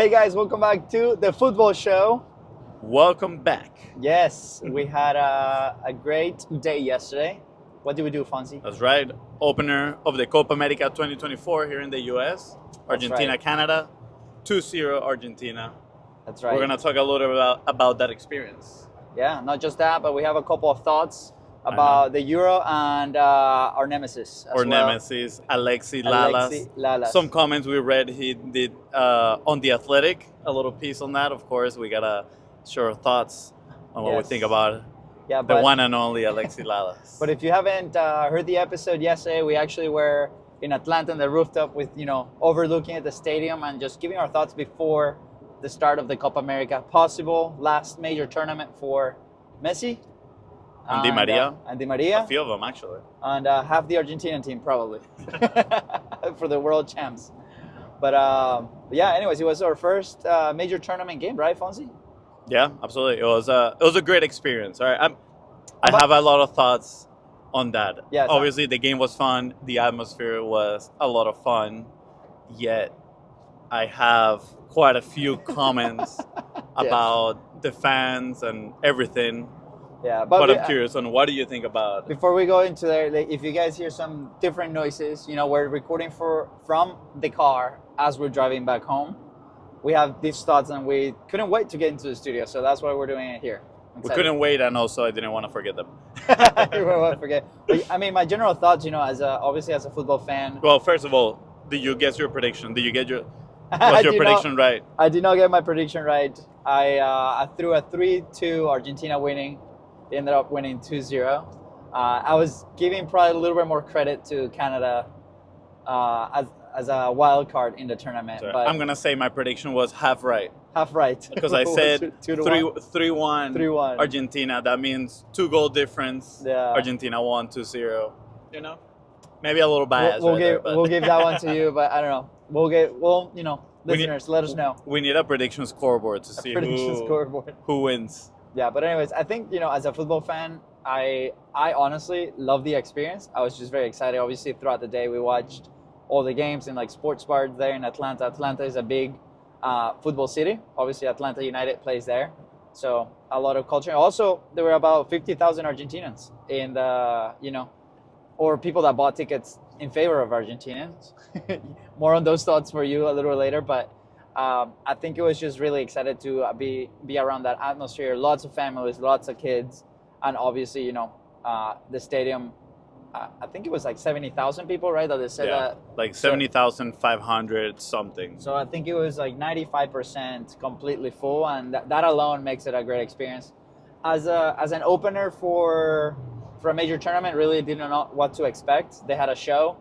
Hey guys, welcome back to the football show. Welcome back. Yes, we had a great day yesterday. What did we do, Fonzi? That's right. Opener of the Copa America 2024 here in the US. Argentina, right. Canada. 2-0 Argentina. That's right. We're going to talk a little bit about that experience. Yeah, not just that, but we have a couple of thoughts about the Euro and our nemesis. Or nemesis, Alexi, Lalas. Lalas. Some comments we read he did on The Athletic. A little piece on that, of course. We got to share our thoughts on what we think about the one and only Alexi Lalas. But if you haven't heard the episode yesterday, we actually were in Atlanta on the rooftop with, overlooking at the stadium and just giving our thoughts before the start of the Copa America, possible last major tournament for Messi. And Di Maria. And Di Maria. A few of them, actually. And half the Argentinian team, probably, for the world champs. But anyways, it was our first major tournament game, right, Fonzi? Yeah, absolutely. It was a great experience. All right, I have a lot of thoughts on that. Yeah, obviously the game was fun. The atmosphere was a lot of fun. Yet, I have quite a few comments about the fans and everything. Yeah, but I'm curious on what do you think about. Before we go into there, if you guys hear some different noises, we're recording from the car as we're driving back home. We have these thoughts and we couldn't wait to get into the studio, so that's why we're doing it here. We couldn't wait, and also I didn't want to forget them. You didn't want to forget. But, I mean, my general thoughts, obviously as a football fan. Well, first of all, did you guess your prediction? Did you get your prediction right? I did not get my prediction right. I threw a 3-2 Argentina winning. They ended up winning 2-0. I was giving probably a little bit more credit to Canada as a wild card in the tournament. Sorry, but I'm going to say my prediction was half right. Half right. Because I said 3-1 Argentina. That means 2-goal difference. Yeah. Argentina won 2-0. Maybe a little biased. We'll give that one to you, but I don't know. Listeners, let us know. We need a prediction scoreboard to see who wins. Yeah, but anyways, I think, as a football fan, I honestly love the experience. I was just very excited. Obviously, throughout the day, we watched all the games in sports bars there in Atlanta. Atlanta is a big football city. Obviously, Atlanta United plays there. So a lot of culture. Also, there were about 50,000 Argentinians in the, or people that bought tickets in favor of Argentinians. More on those thoughts for you a little later, but I think it was just really excited to be around that atmosphere. Lots of families, lots of kids, and obviously, the stadium. I think it was 70,000 people, right? That they said that 70,500 something. So I think it was 95% completely full, and that alone makes it a great experience. As an opener for a major tournament, really didn't know what to expect. They had a show.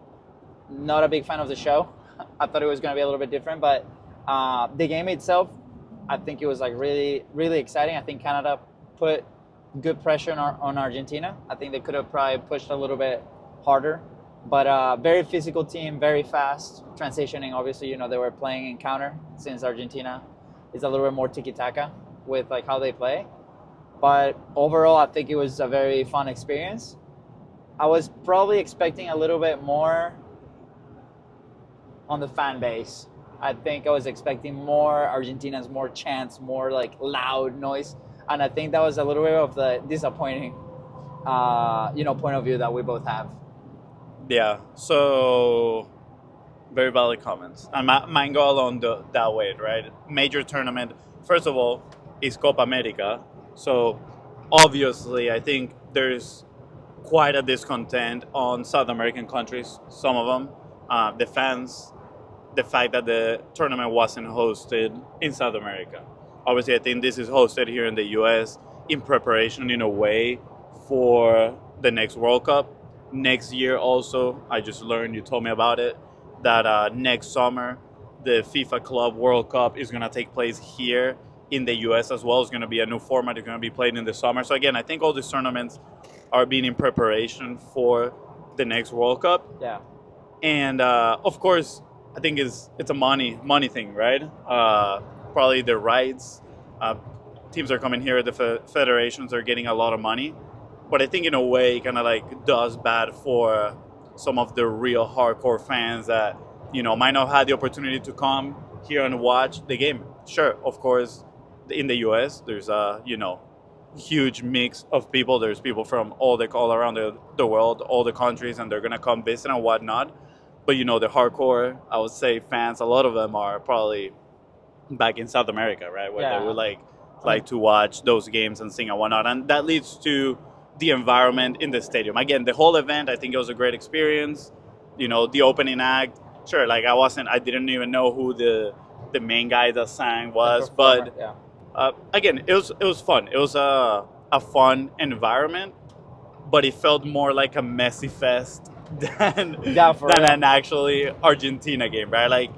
Not a big fan of the show. I thought it was going to be a little bit different, but the game itself, I think it was really, really exciting. I think Canada put good pressure on Argentina. I think they could have probably pushed a little bit harder, but very physical team, very fast transitioning. Obviously, they were playing in counter since Argentina is a little bit more tiki-taka with how they play. But overall, I think it was a very fun experience. I was probably expecting a little bit more on the fan base. I think I was expecting more Argentinians, more chants, more loud noise. And I think that was a little bit of the disappointing, point of view that we both have. Yeah, so very valid comments. And mine go along that way, right? Major tournament, first of all, is Copa America. So obviously, I think there's quite a discontent on South American countries, some of them. The fans, the fact that the tournament wasn't hosted in South America. Obviously, I think this is hosted here in the U.S. in preparation, in a way, for the next World Cup. Next year also, I just learned, you told me about it, that next summer, the FIFA Club World Cup is going to take place here in the U.S. as well. It's going to be a new format. It's going to be played in the summer. So again, I think all these tournaments are being in preparation for the next World Cup. Yeah. And of course, I think it's a money thing, right? Probably the rights. Teams are coming here. The federations are getting a lot of money. But I think in a way, it kind of does bad for some of the real hardcore fans that, might not have had the opportunity to come here and watch the game. Sure, of course, in the U.S. there's a huge mix of people. There's people from all around the world, all the countries, and they're gonna come visit and whatnot. But the hardcore, I would say, fans, a lot of them are probably back in South America, right, where they would like to watch those games and sing and whatnot, and that leads to the environment in the stadium. Again, the whole event, I think it was a great experience. The opening act, sure, like I didn't even know who the main guy that sang was, but again, it was fun. It was a fun environment, but it felt more like a Messi-fest than an actually Argentina game, right? Like,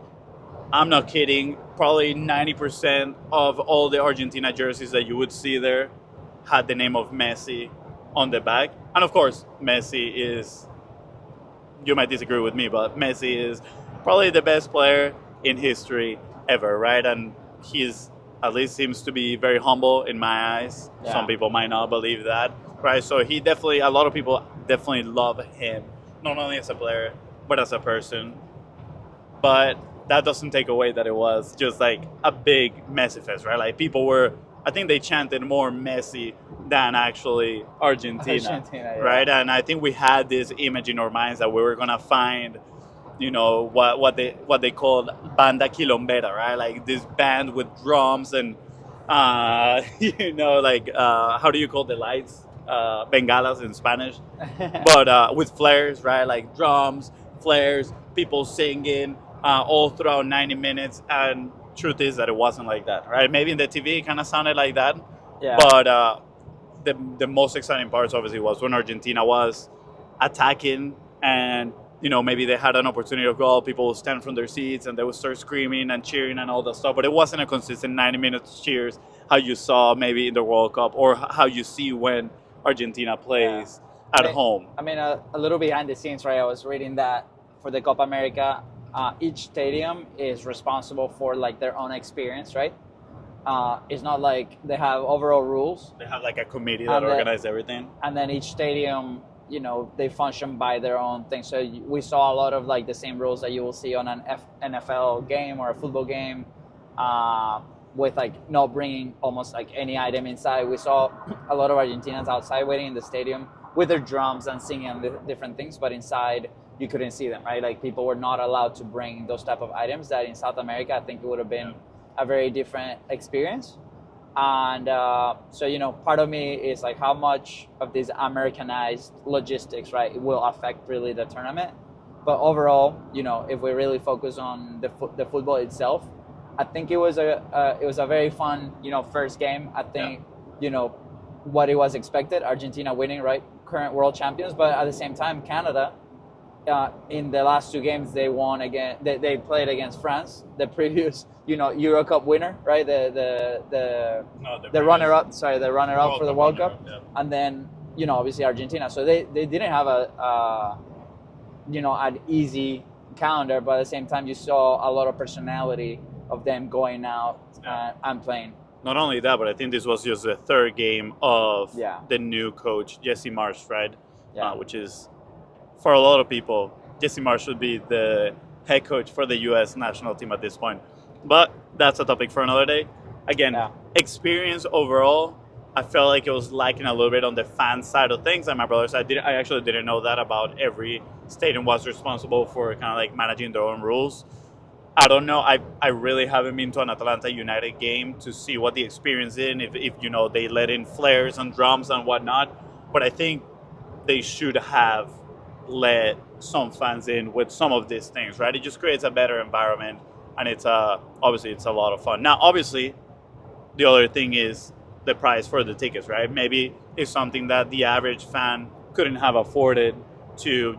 I'm not kidding. Probably 90% of all the Argentina jerseys that you would see there had the name of Messi on the back. And of course, Messi is, you might disagree with me, but Messi is probably the best player in history ever, right? And he's at least seems to be very humble in my eyes. Yeah. Some people might not believe that, right? So a lot of people definitely love him, not only as a player, but as a person. But that doesn't take away that it was just like a big Messi-fest, right? Like, I think they chanted more Messi than actually Argentina, right? And I think we had this image in our minds that we were gonna find, what they called banda quilombera, right? Like this band with drums and how do you call the lights? Bengalas in Spanish, but with flares, right? Like drums, flares, people singing all throughout 90 minutes. And truth is that it wasn't like that, right? Maybe in the TV it kind of sounded like that, but the most exciting parts obviously was when Argentina was attacking, and maybe they had an opportunity of goal, people would stand from their seats and they would start screaming and cheering and all that stuff. But it wasn't a consistent 90 minutes cheers how you saw maybe in the World Cup, or how you see when Argentina plays at home. I mean, a little behind the scenes, right? I was reading that for the Copa America, each stadium is responsible for like their own experience, right? It's not like they have overall rules. They have like a committee that organizes everything. And then each stadium, they function by their own thing. So we saw a lot of like the same rules that you will see on an NFL game or a football game, with like not bringing almost like any item inside. We saw a lot of Argentinians outside waiting in the stadium with their drums and singing and different things, but inside you couldn't see them, right? Like, people were not allowed to bring those type of items that in South America I think it would have been a very different experience. And so part of me is like, how much of this Americanized logistics, right, it will affect really the tournament. But overall, if we really focus on the football itself, I think it was a very fun first game. I think what it was expected, Argentina winning, right, current world champions. But at the same time, Canada, in the last two games they won again. They played against France, the previous Euro Cup winner, right? The runner-up for the World Cup, and then obviously Argentina. So they didn't have an easy calendar, but at the same time you saw a lot of personality of them going out and playing. Not only that, but I think this was just the third game of the new coach Jesse Marsh, right? Which is, for a lot of people, Jesse Marsh should be the head coach for the U.S. national team at this point. But that's a topic for another day. Again, experience overall, I felt like it was lacking a little bit on the fan side of things. And my brothers, I actually didn't know that about every stadium was responsible for kind of like managing their own rules. I don't know. I really haven't been to an Atlanta United game to see what the experience is, if they let in flares and drums and whatnot. But I think they should have let some fans in with some of these things, right? It just creates a better environment, and it's obviously it's a lot of fun. Now, obviously, the other thing is the price for the tickets, right? Maybe it's something that the average fan couldn't have afforded to,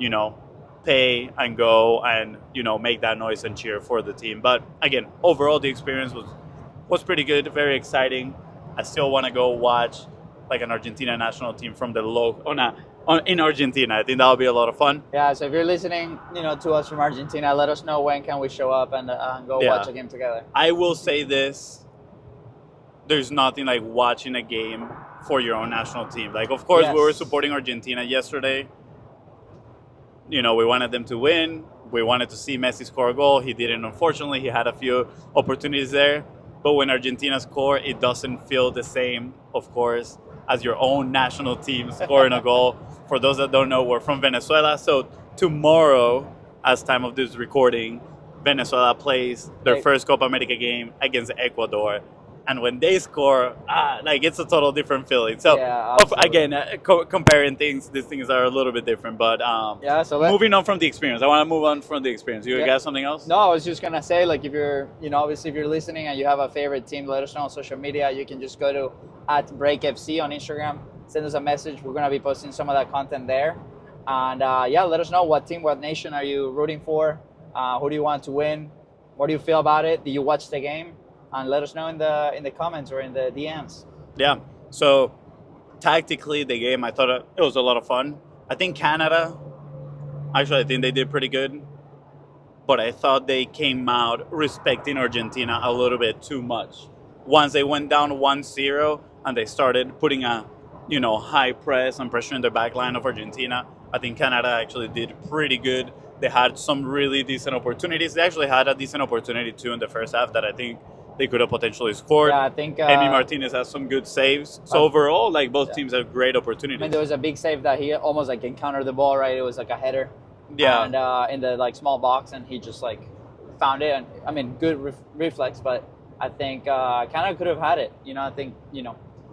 pay and go and, make that noise and cheer for the team. But again, overall, the experience was pretty good, very exciting. I still want to go watch like an Argentina national team from the in Argentina. I think that'll be a lot of fun. Yeah, so if you're listening, to us from Argentina, let us know when can we show up and go watch a game together. I will say this: there's nothing like watching a game for your own national team. Like, of course, we were supporting Argentina yesterday. we wanted them to win. We wanted to see Messi score a goal. He didn't, unfortunately. He had a few opportunities there. But when Argentina score, it doesn't feel the same, of course, as your own national team scoring a goal. For those that don't know, we're from Venezuela. So tomorrow, as time of this recording, Venezuela plays their first Copa America game against Ecuador. And when they score, it's a total different feeling. So, again, comparing things, these things are a little bit different. But moving on from the experience, I want to move on from the experience. You got something else? No, I was just going to say, like, if you're, obviously if you're listening and you have a favorite team, let us know on social media. You can just go to @BreakFC on Instagram, send us a message. We're going to be posting some of that content there. And, let us know what team, what nation are you rooting for? Who do you want to win? What do you feel about it? Did you watch the game? And let us know in the comments or in the DMs. Yeah. So tactically, the game, I thought it was a lot of fun. I think Canada, I think they did pretty good. But I thought they came out respecting Argentina a little bit too much. Once they went down 1-0 and they started putting a high press and pressure in the back line of Argentina, I think Canada actually did pretty good. They had some really decent opportunities. They actually had a decent opportunity too in the first half that I think they could have potentially scored. Yeah, I think Emi Martinez has some good saves. So overall, both teams have great opportunities. I mean, there was a big save that he almost encountered the ball, right? It was like a header. Yeah. And in the small box, and he just found it. And I mean, good reflex, but I think Canada could have had it. I think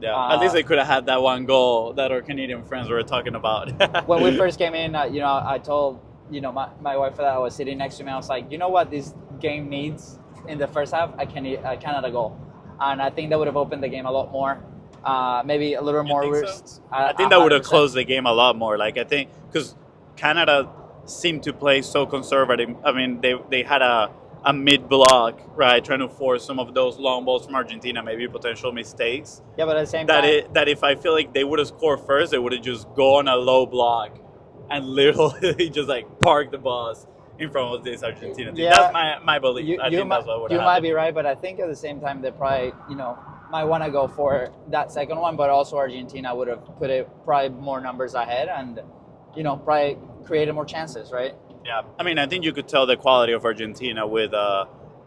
Yeah, at least they could have had that one goal that our Canadian friends were talking about. When we first came in, I told my wife that I was sitting next to me. I was like, you know what this game needs in the first half? A Canada goal, and I think that would have opened the game a lot more. Maybe a little more risk. So? I think that would have closed the game a lot more. I think because Canada seemed to play so conservative. I mean, they had a mid block, right, trying to force some of those long balls from Argentina, maybe potential mistakes. Yeah, but at the same time, that if I feel like they would have scored first, they would have just gone a low block and literally just park the balls in front of this Argentina team. That's my belief. I think that's what would happen. You might be right, but I think at the same time they probably might want to go for that second one, but also Argentina would have put it probably more numbers ahead and probably created more chances, right? Yeah, I mean, I think you could tell the quality of Argentina with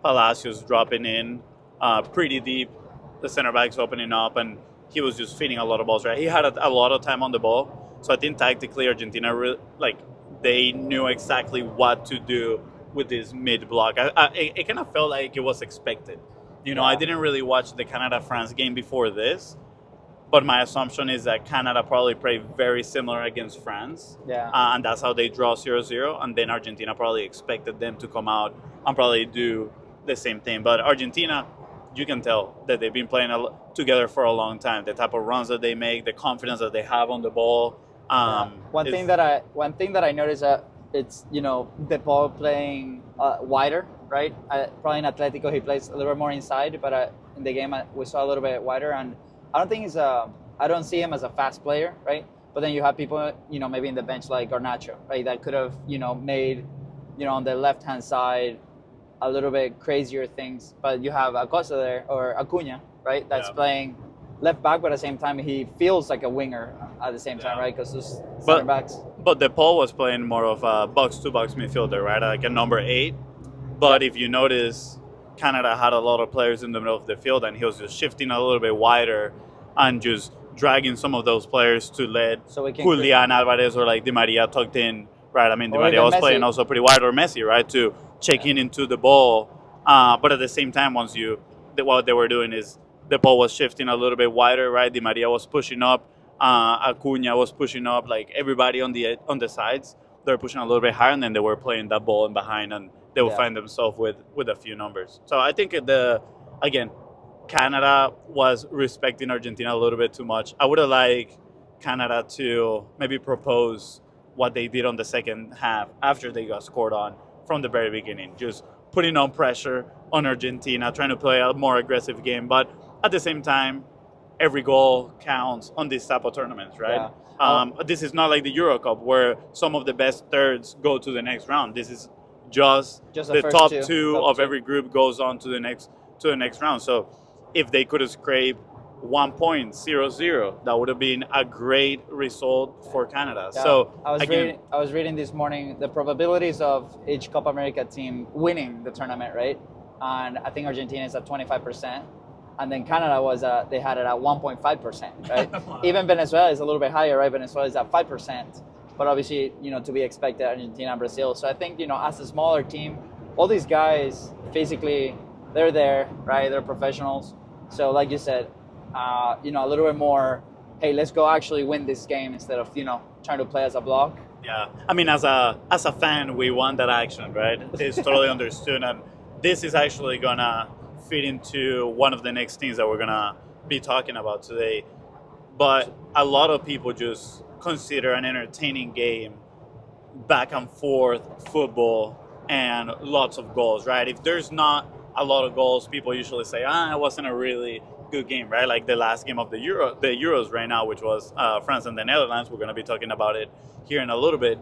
Palacios dropping in pretty deep, the center backs opening up, and he was just feeding a lot of balls, right? He had a lot of time on the ball, so I think tactically Argentina they knew exactly what to do with this mid block. It kind of felt like it was expected. I didn't really watch the Canada-France game before this, but my assumption is that Canada probably played very similar against France. Yeah. And that's how they draw 0-0. And then Argentina probably expected them to come out and probably do the same thing. But Argentina, you can tell that they've been playing together for a long time. The type of runs that they make, the confidence that they have on the ball. One thing that I noticed it's De Paul playing wider, right? Probably in Atletico he plays a little bit more inside, but in the game we saw a little bit wider, and I don't think I don't see him as a fast player, right? But then you have people maybe in the bench like Garnacho, right? That could have made on the left hand side a little bit crazier things, but you have Acosta there or Acuna, right? That's playing left back, but at the same time he feels like a winger at the same time, right? Because those center backs. But De Paul was playing more of a box-to-box midfielder, right? Like a number 8. But if you notice, Canada had a lot of players in the middle of the field, and he was just shifting a little bit wider and just dragging some of those players to let Julian Alvarez or Di Maria tucked in, right? I mean, Di Maria was playing also pretty wide, or Messi, right, to check in into the ball. But at the same time, what they were doing is De Paul was shifting a little bit wider, right? Di Maria was pushing up. Acuna was pushing up, everybody on the sides. They were pushing a little bit higher, and then they were playing that ball in behind, and they would find themselves with a few numbers. So I think Canada was respecting Argentina a little bit too much. I would have liked Canada to maybe propose what they did on the second half after they got scored on from the very beginning, just putting on pressure on Argentina, trying to play a more aggressive game. But at the same time, every goal counts on these type of tournaments, right? Yeah. This is not like the Euro Cup where some of the best thirds go to the next round. This is just the top two of every group goes on to the next round. So if they could have scraped 1.00. That would have been a great result for Canada. Yeah. So I was reading this morning the probabilities of each Copa America team winning the tournament, right? And I think Argentina is at 25%, and then Canada they had it at 1.5%, right? Wow. Even Venezuela is a little bit higher, right? Venezuela is at 5%, but obviously, to be expected, Argentina and Brazil. So I think, as a smaller team, all these guys physically, they're there, right? They're professionals. So like you said, a little bit more, hey, let's go actually win this game instead of, trying to play as a block. Yeah, I mean, as a fan, we want that action, right? It's totally understood, and this is actually gonna fit into one of the next things that we're gonna be talking about today. But a lot of people just consider an entertaining game back and forth football and lots of goals, right? If there's not a lot of goals, people usually say, it wasn't a really good game, right? Like the last game of the Euros right now, which was France and the Netherlands. We're going to be talking about it here in a little bit.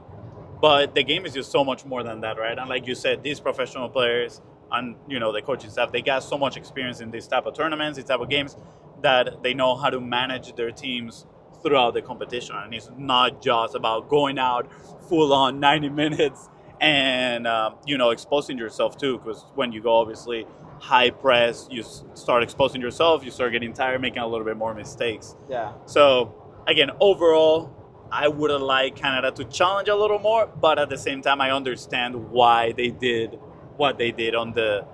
But the game is just so much more than that, right? And like you said, these professional players and, the coaching staff, they got so much experience in these type of tournaments, these type of games, that they know how to manage their teams throughout the competition. And it's not just about going out full on 90 minutes and, exposing yourself too, because when you go obviously high press, you start exposing yourself, you start getting tired, making a little bit more mistakes. Yeah. So again, overall, I would have liked Canada to challenge a little more, but at the same time, I understand why they did what they did on the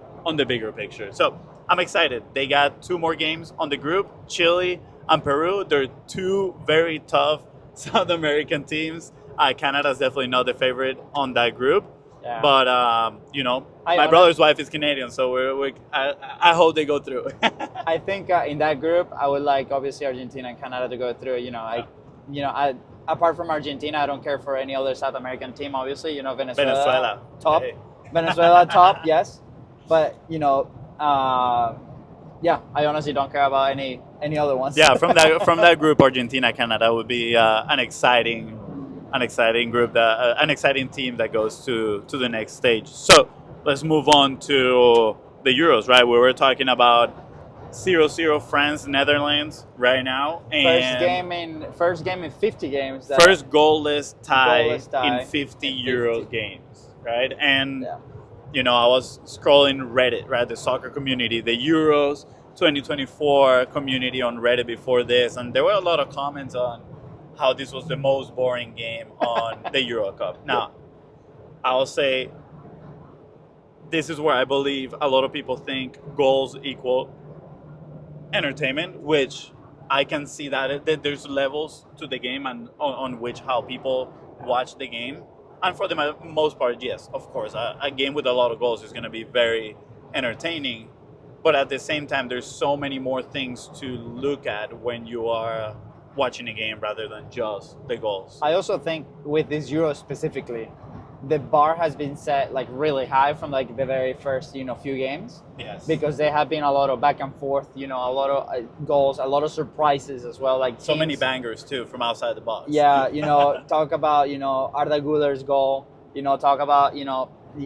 bigger picture. So I'm excited. They got 2 more games on the group, Chile and Peru. They're 2 very tough South American teams. Canada's definitely not the favorite on that group. Yeah. But, my brother's wife is Canadian, so I hope they go through. I think in that group, I would like, obviously, Argentina and Canada to go through. Apart from Argentina, I don't care for any other South American team, obviously. Venezuela. Top. Hey. Venezuela, top, yes. But, I honestly don't care about any other ones. Yeah, from that group, Argentina, Canada would be an exciting group, an exciting team that goes to the next stage. So let's move on to the Euros, right? We were talking about 0-0 France, Netherlands right now. And first game in 50 games. First goalless tie in 50 Euros games, right? And, I was scrolling Reddit, right? The soccer community, the Euros 2024 community on Reddit before this. And there were a lot of comments on how this was the most boring game on the Euro Cup. Now, I'll say this is where I believe a lot of people think goals equal entertainment, which I can see that there's levels to the game and on which how people watch the game. And for the most part, yes, of course, a game with a lot of goals is going to be very entertaining. But at the same time, there's so many more things to look at when you are watching a game rather than just the goals. I also think with this Euro specifically, the bar has been set really high from the very first few games. Yes. Because there have been a lot of back and forth, a lot of goals, a lot of surprises as well. So many bangers too from outside the box. Yeah, talk about Arda Güler's goal. Talk about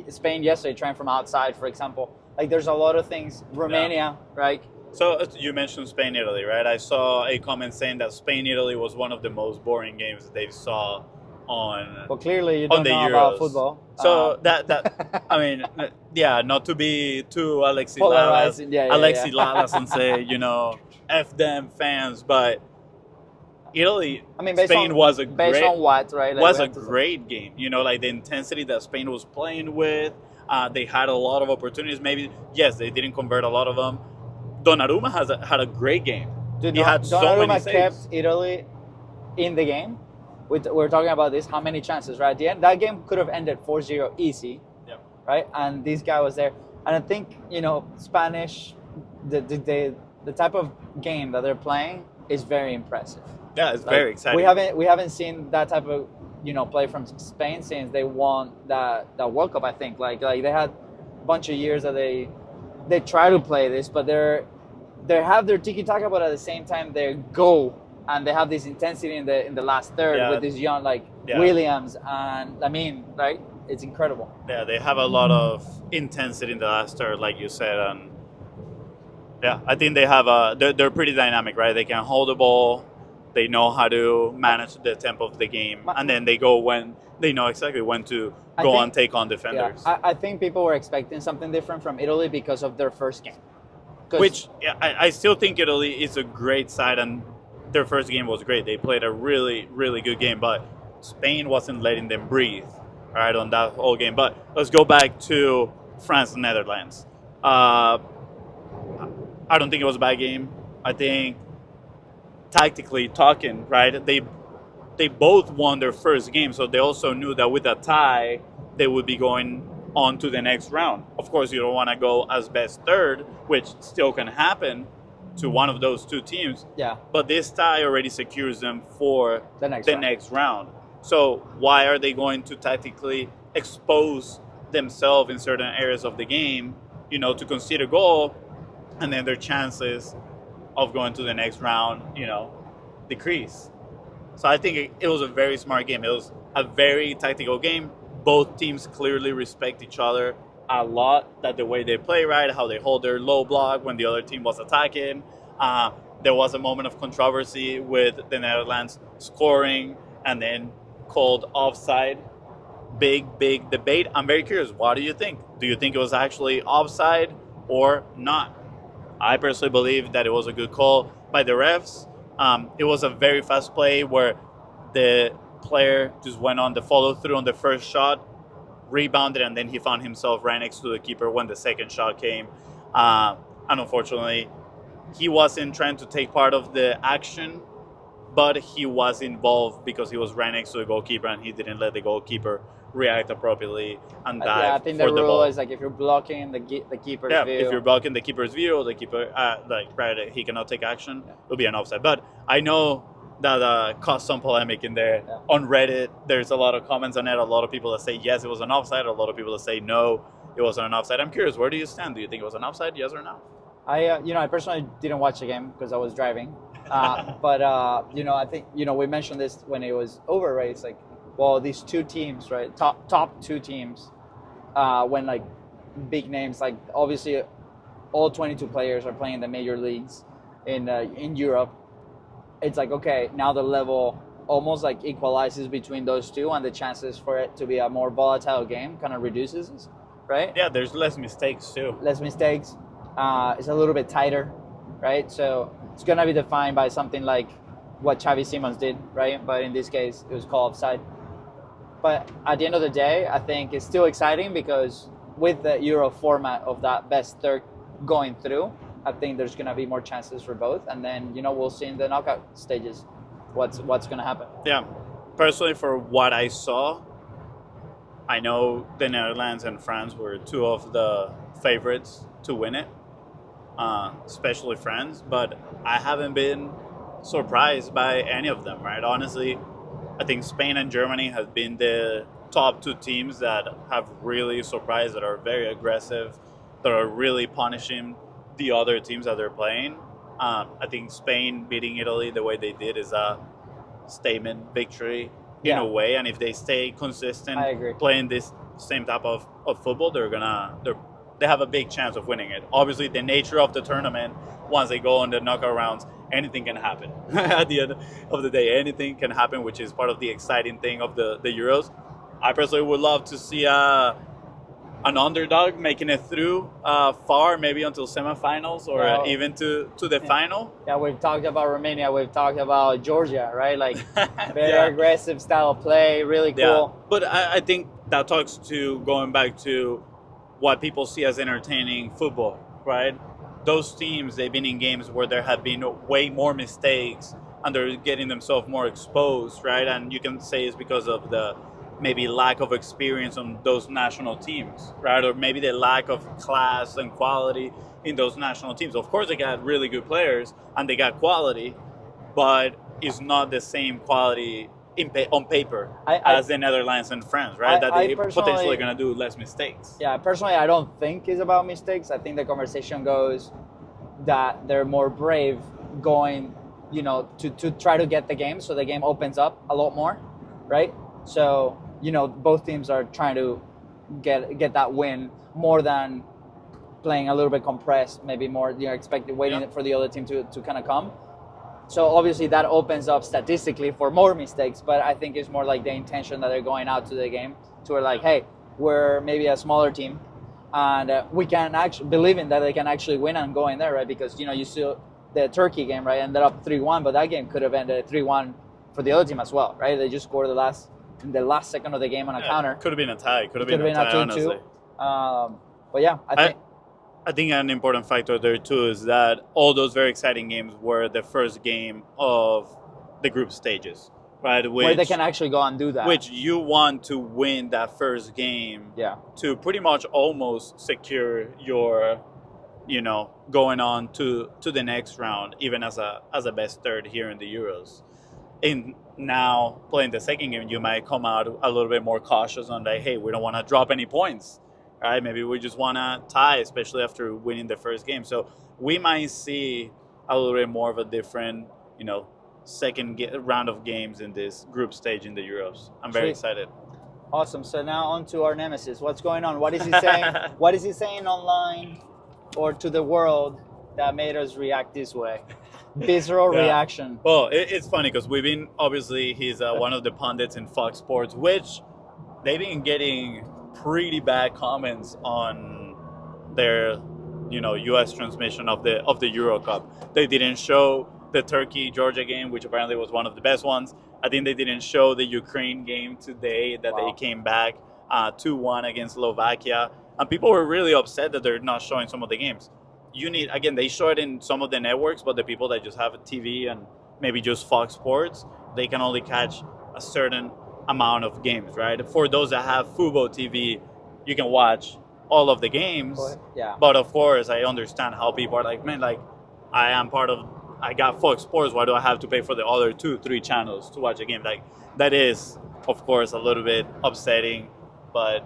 Spain yesterday trying from outside, for example. There's a lot of things. Romania, right? So you mentioned Spain-Italy, right? I saw a comment saying that Spain-Italy was one of the most boring games they saw on. Well, clearly you don't know Euros. about football. So that I mean, not to be too Alexi Lalas and say F them fans, but Italy, Spain was a great. Based on what, right? Was a great game. The intensity that Spain was playing with. They had a lot of opportunities. Maybe yes, they didn't convert a lot of them. Donnarumma had a great game. Dude, he had so many saves. Kept Italy in the game. We're talking about this. How many chances, right? At the end, that game could have ended 4-0 easy, right? And this guy was there. And I think Spanish, the type of game that they're playing is very impressive. Yeah, it's very exciting. We haven't seen that type of play from Spain since they won that World Cup. I think like they had a bunch of years that they try to play this, but they have their tiki taka, but at the same time they go and they have this intensity in the last third with this young Williams and right? It's incredible. Yeah, they have a lot of intensity in the last third, like you said, and Yeah, I think they have they're pretty dynamic, right? They can hold the ball, they know how to manage the tempo of the game, and then they go when they know exactly when to go and take on defenders. Yeah, I think people were expecting something different from Italy because of their first game. Which I still think Italy is a great side, and their first game was great. They played a really, really good game, but Spain wasn't letting them breathe, right, on that whole game. But let's go back to France and Netherlands. I don't think it was a bad game. I think tactically talking, right, they both won their first game, so they also knew that with a tie, they would be going on to the next round. Of course, you don't want to go as best third, which still can happen to one of those two teams. Yeah. But this tie already secures them for the next round. So why are they going to tactically expose themselves in certain areas of the game, to concede a goal, and then their chances of going to the next round, decrease? So I think it was a very smart game. It was a very tactical game. Both teams clearly respect each other a lot, that the way they play, right, how they hold their low block when the other team was attacking. There was a moment of controversy with the Netherlands scoring and then called offside. Big debate. I'm very curious. What do you think? Do you think it was actually offside or not? I personally believe that it was a good call by the refs. It was a very fast play where the player just went on the follow through on the first shot, rebounded, and then he found himself right next to the keeper when the second shot came. And unfortunately, he wasn't trying to take part of the action, but he was involved because he was right next to the goalkeeper and he didn't let the goalkeeper react appropriately and dive. Yeah, I think the rule is like if you're blocking the keeper's view. If you're blocking the keeper's view, the keeper he cannot take action. It'll be an offside. But I know that caused some polemic in there. Yeah. On Reddit, there's a lot of comments on it. A lot of people that say yes, it was an offside. A lot of people that say no, it wasn't an offside. I'm curious, where do you stand? Do you think it was an offside? Yes or no? I personally didn't watch the game because I was driving. But I think we mentioned this when it was over, right? It's like, well, these two teams, right? Top two teams, when like big names, like obviously all 22 players are playing the major leagues in Europe. It's like, okay, now the level almost like equalizes between those two, and the chances for it to be a more volatile game kind of reduces, right? Yeah, there's less mistakes too. Less mistakes. It's a little bit tighter, right? So it's gonna be defined by something like what Xavi Simons did, right? But in this case, it was called offside. But at the end of the day, I think it's still exciting because with the Euro format of that best third going through, I think there's going to be more chances for both. And then, we'll see in the knockout stages what's going to happen. Yeah. Personally, for what I saw, I know the Netherlands and France were two of the favorites to win it, especially France. But I haven't been surprised by any of them, right? Honestly, I think Spain and Germany have been the top two teams that have really surprised, that are very aggressive, that are really punishing the other teams that they're playing. I think Spain beating Italy the way they did is a statement victory in a way, and if they stay consistent playing this same type of football, they have a big chance of winning it. Obviously, the nature of the tournament, once they go on the knockout rounds, anything can happen. At the end of the day, anything can happen, which is part of the exciting thing of the Euros. I personally would love to see an underdog making it through far, maybe until semifinals or even to the final. Yeah, we've talked about Romania, we've talked about Georgia, right? Like very aggressive style of play, really cool. Yeah. But I think that talks to going back to what people see as entertaining football, right? Those teams, they've been in games where there have been way more mistakes and they're getting themselves more exposed, right? And you can say it's because of the maybe lack of experience on those national teams, right? Or maybe the lack of class and quality in those national teams. Of course, they got really good players and they got quality, but it's not the same quality on paper as the Netherlands and France, right? That they potentially going to do less mistakes. Yeah, personally, I don't think it's about mistakes. I think the conversation goes that they're more brave going, to try to get the game, so the game opens up a lot more, right? So, both teams are trying to get that win more than playing a little bit compressed, maybe more, expected, waiting for the other team to kind of come. So obviously that opens up statistically for more mistakes, but I think it's more like the intention that they're going out to the game to where like, hey, we're maybe a smaller team, and we can actually believe in that they can actually win and go in there, right? Because you see the Turkey game, right, ended up 3-1, but that game could have ended 3-1 for the other team as well, right? They just scored in the last second of the game on a counter. Could have been a tie. Could have been a tie, honestly. But yeah, I think an important factor there too is that all those very exciting games were the first game of the group stages, right? Where they can actually go and do that. Which you want to win that first game to pretty much almost secure your, going on to the next round, even as a best third here in the Euros. And now playing the second game, you might come out a little bit more cautious on like, hey, we don't want to drop any points. Right? Maybe we just want to tie, especially after winning the first game. So we might see a little bit more of a different, second round of games in this group stage in the Euros. I'm very excited. Awesome. So now on to our nemesis. What's going on? What is he saying? What is he saying online or to the world that made us react this way? Visceral reaction. Well, it's funny because he's one of the pundits in Fox Sports, which they've been getting pretty bad comments on their, U.S. transmission of the Euro Cup. They didn't show the Turkey-Georgia game, which apparently was one of the best ones. I think they didn't show the Ukraine game today that they came back 2-1 against Slovakia. And people were really upset that they're not showing some of the games. They show it in some of the networks, but the people that just have a TV and maybe just Fox Sports, they can only catch a certain amount of games, right? For those that have Fubo TV, you can watch all of the games. But of course, I understand how people are like, man, like I got Fox Sports. Why do I have to pay for the other 2-3 channels to watch a game? Like that is, of course, a little bit upsetting, but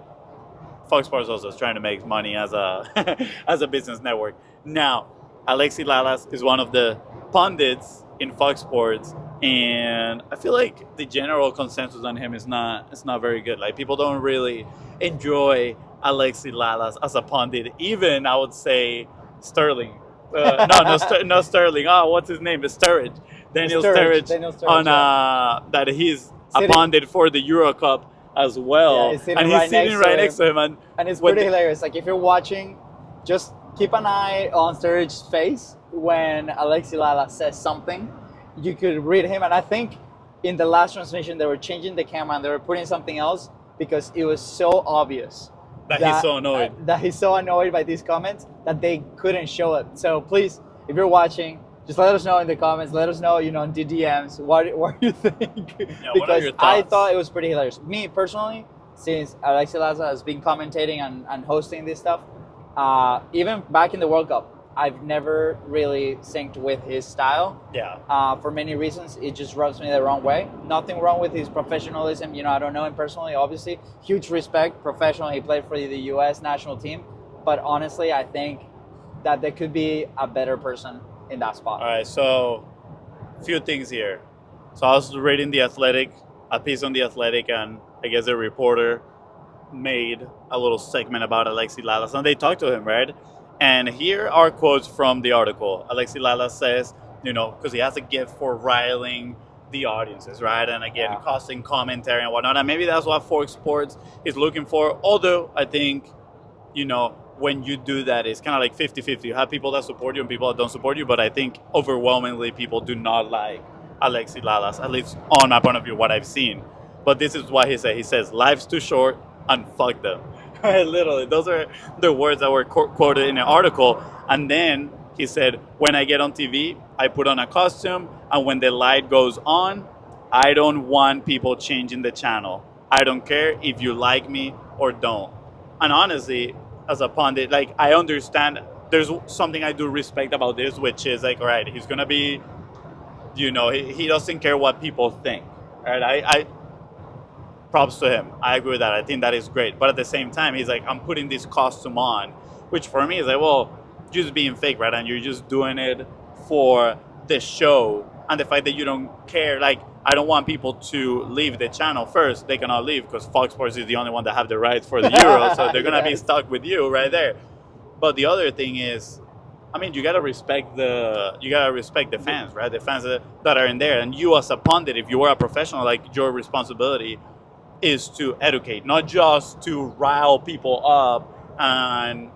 Fox Sports also is trying to make money as a business network. Now, Alexi Lalas is one of the pundits in Fox Sports, and I feel like the general consensus on him is not very good. Like people don't really enjoy Alexi Lalas as a pundit. Even I would say Sterling. No, Sterling. What's his name? Sturridge. Daniel Sturridge on that he's a pundit for the Euro Cup as well. He's sitting right next to him. And it's pretty hilarious. Like if you're watching, just keep an eye on Sturridge's face when Alexi Lalas says something. You could read him, and I think in the last transmission they were changing the camera and they were putting something else because it was so obvious that he's so annoyed. That he's so annoyed by these comments that they couldn't show it. So please, if you're watching, just let us know in the comments. Let us know, in the DMs what you think. Yeah, because I thought it was pretty hilarious. Me personally, since Alexi Lalas has been commentating and hosting this stuff, even back in the World Cup, I've never really synced with his style. For many reasons, it just rubs me the wrong way. Nothing wrong with his professionalism. I don't know him personally, obviously. Huge respect, professional. He played for the U.S. national team. But honestly, I think that there could be a better person in that spot. All right, so a few things here. So I was reading a piece on The Athletic, and I guess the reporter made a little segment about Alexi Lalas, and they talked to him, right? And here are quotes from the article. Alexi Lalas says, because he has a gift for riling the audiences, right? And again, causing commentary and whatnot. And maybe that's what Fox Sports is looking for. Although I think, when you do that, it's kind of like 50-50. You have people that support you and people that don't support you. But I think overwhelmingly people do not like Alexi Lalas, at least on my point of view, what I've seen. But this is what he said. He says, life's too short and fuck them. Literally, those are the words that were quoted in the article. And then he said, when I get on TV, I put on a costume, and when the light goes on, I don't want people changing the channel. I don't care if you like me or don't. And honestly, as a pundit, like, I understand there's something I do respect about this, which is like, all right, he's going to be, he doesn't care what people think. Right? I props to him. I agree with that. I think that is great. But at the same time, he's like, I'm putting this costume on, which for me is like, well, just being fake, right? And you're just doing it for the show. And the fact that you don't care, like, I don't want people to leave the channel. First, they cannot leave because Fox Sports is the only one that have the rights for the Euro. So they're going to be stuck with you right there. But the other thing is, I mean, you gotta respect the fans, right? The fans that are in there, and you as a pundit, if you are a professional, like your responsibility is to educate, not just to rile people up and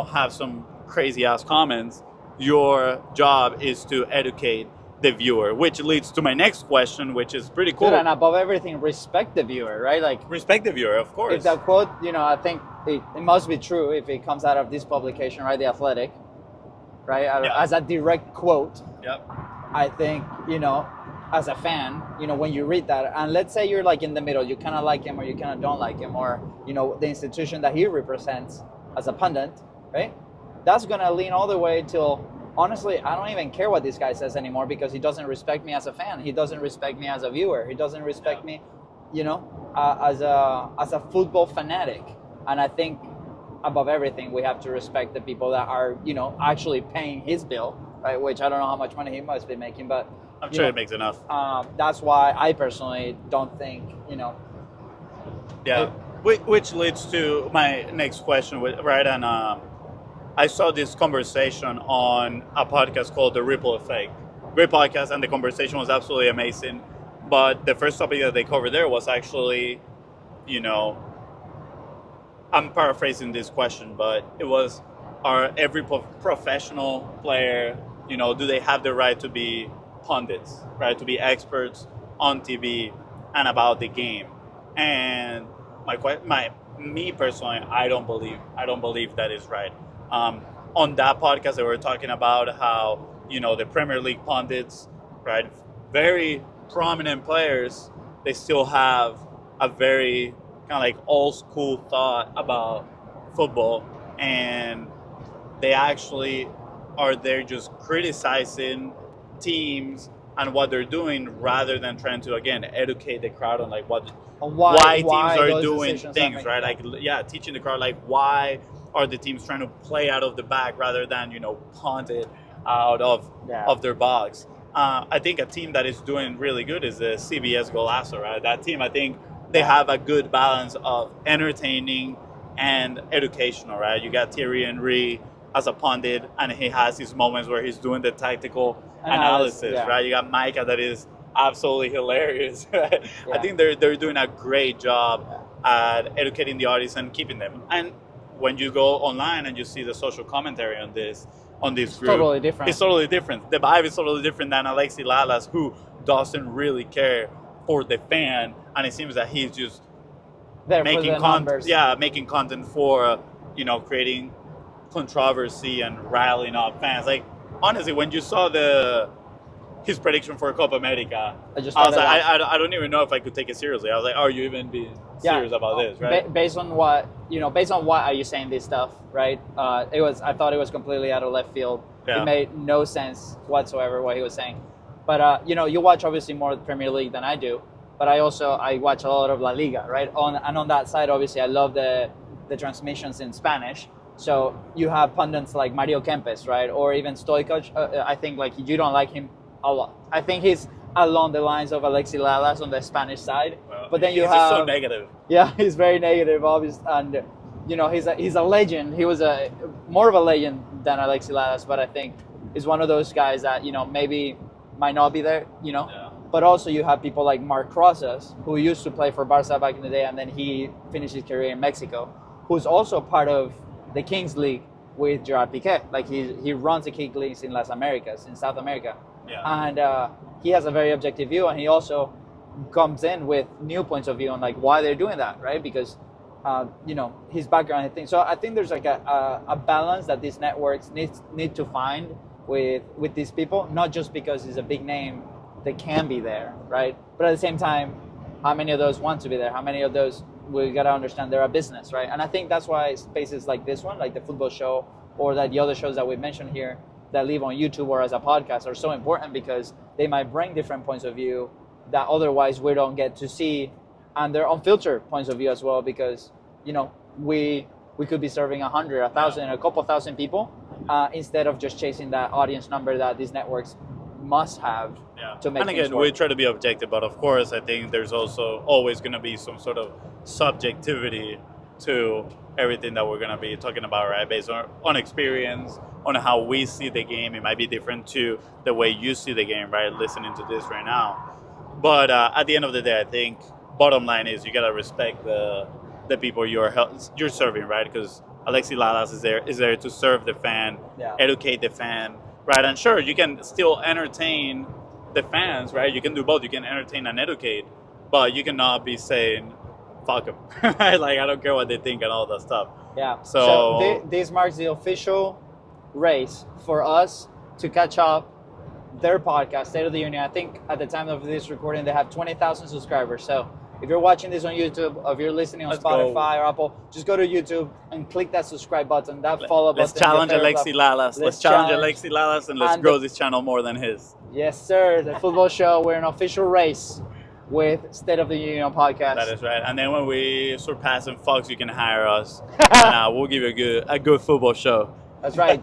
have some crazy ass comments. Your job is to educate the viewer, which leads to my next question, which is pretty cool. Dude, and above everything, respect the viewer, right? Like, respect the viewer, of course. if that quote, I think it must be true if it comes out of this publication, right? The Athletic, right? Yeah. As a direct quote. Yep. I think, as a fan, when you read that, and let's say you're like in the middle, you kind of like him or you kind of don't like him, or, the institution that he represents as a pundit, right? That's going to lean all the way till, honestly, I don't even care what this guy says anymore because he doesn't respect me as a fan. He doesn't respect me as a viewer. He doesn't respect me, as a football fanatic. And I think above everything, we have to respect the people that are, actually paying his bill, right? Which I don't know how much money he must be making, but I'm sure it makes enough. That's why I personally don't think, Yeah, which leads to my next question, right? And I saw this conversation on a podcast called The Ripple Effect. Great podcast, and the conversation was absolutely amazing. But the first topic that they covered there was actually, I'm paraphrasing this question, but it was, are every professional player, do they have the right to be pundits, right? To be experts on TV and about the game? And me personally, I don't believe that is right. On that podcast, they were talking about how, the Premier League pundits, right, very prominent players, they still have a very kind of like old school thought about football, and they actually are there just criticizing teams and what they're doing rather than trying to, again, educate the crowd on like why teams are doing things, right? Like, teaching the crowd like why are the teams trying to play out of the back rather than punt it out of their box. I think a team that is doing really good is the CBS Golazo, right? That team, I think they have a good balance of entertaining and educational, right? You got Thierry Henry as a pundit, and he has his moments where he's doing the tactical analysis, right? You got Micah that is absolutely hilarious. Right? I think they're doing a great job at educating the audience and keeping them. And when you go online and you see the social commentary on this group, totally different. It's totally different. The vibe is totally different than Alexi Lalas, who doesn't really care for the fan, and it seems that he's just making content. Yeah, making content for creating controversy and riling up fans. Like, honestly, when you saw his prediction for Copa America, I was like, I don't even know if I could take it seriously. I was like, are you even being serious about this, right? Based on what are you saying this stuff, right? I thought it was completely out of left field. Yeah. It made no sense whatsoever what he was saying. But you watch obviously more of the Premier League than I do. But I watch a lot of La Liga, right? On that side, obviously, I love the transmissions in Spanish. So you have pundits like Mario Kempes, right? Or even Stoichkov. I think like you don't like him a lot. I think he's along the lines of Alexi Lalas on the Spanish side. Well, but then he's just so negative. Yeah, he's very negative, obviously, and he's a legend. He was more of a legend than Alexi Lalas, but I think he's one of those guys that maybe might not be there. Yeah. But also you have people like Marc Rosas, who used to play for Barca back in the day, and then he finished his career in Mexico, who's also part of the Kings League with Gerard Piqué. Like he runs the Kings Leagues in Las Americas, in South America. Yeah. And he has a very objective view, and he also comes in with new points of view on like why they're doing that, right? Because his background and things. So I think there's like a balance that these networks need to find with these people, not just because it's a big name they can be there, right? But at the same time, how many of those want to be there? How many of those, we gotta understand they're a business, right? And I think that's why spaces like this one, like the football show, or that the other shows that we mentioned here that live on YouTube or as a podcast are so important, because they might bring different points of view that otherwise we don't get to see, and they're unfiltered points of view as well, because we could be serving 100, 1,000, a couple thousand people instead of just chasing that audience number that these networks must have to make. And again, we try to be objective, but of course I think there's also always going to be some sort of subjectivity to everything that we're going to be talking about, right? Based on experience, on how we see the game. It might be different to the way you see the game, right? Listening to this right now. But at the end of the day, I think bottom line is you got to respect the people you're serving, right? Because Alexi Lalas is there to serve the fan, educate the fan, right? And sure, you can still entertain the fans, right? You can do both. You can entertain and educate, but you cannot be saying, fuck them, right? Like, I don't care what they think and all that stuff. Yeah. So this marks the official race for us to catch up their podcast, State of the Union. I think at the time of this recording, they have 20,000 subscribers. So if you're watching this on YouTube, or if you're listening on Spotify or Apple, just go to YouTube and click that subscribe button, that follow button. Let's challenge Alexi Lalas. Let's challenge Alexi Lalas and let's grow this channel more than his. Yes, sir. The football show. We're in official race with State of the Union podcast. That is right. And then when we surpass in Fox, you can hire us, and we'll give you a good football show. That's right.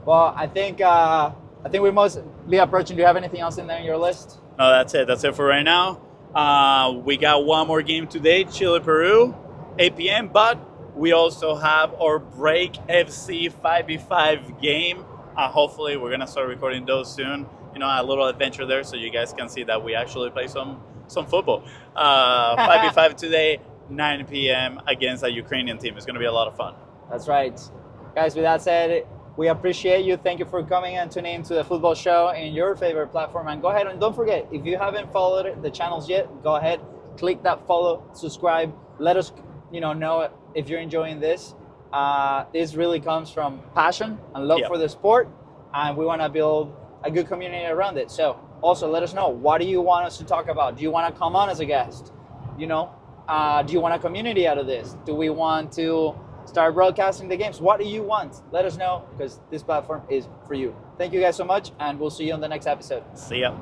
Well, I think we must be approaching. Do you have anything else in there in your list? No, that's it. That's it for right now. We got one more game today, Chile, Peru, 8 p.m. But we also have our Break FC 5v5 game. Hopefully, we're gonna start recording those soon. You know, a little adventure there, so you guys can see that we actually play some football. 5v5 today, 9 p.m. against a Ukrainian team. It's gonna be a lot of fun. That's right, guys. With that said, we appreciate you. Thank you for coming and tuning into the football show in your favorite platform. And go ahead and don't forget, if you haven't followed the channels yet, go ahead, click that follow, subscribe. Let us know if you're enjoying this. This really comes from passion and love for the sport, and we want to build a good community around it. So also let us know, what do you want us to talk about? Do you want to come on as a guest? Do you want a community out of this? Do we want to start broadcasting the games? What do you want? Let us know, because this platform is for you. Thank you guys so much, and we'll see you on the next episode. See ya.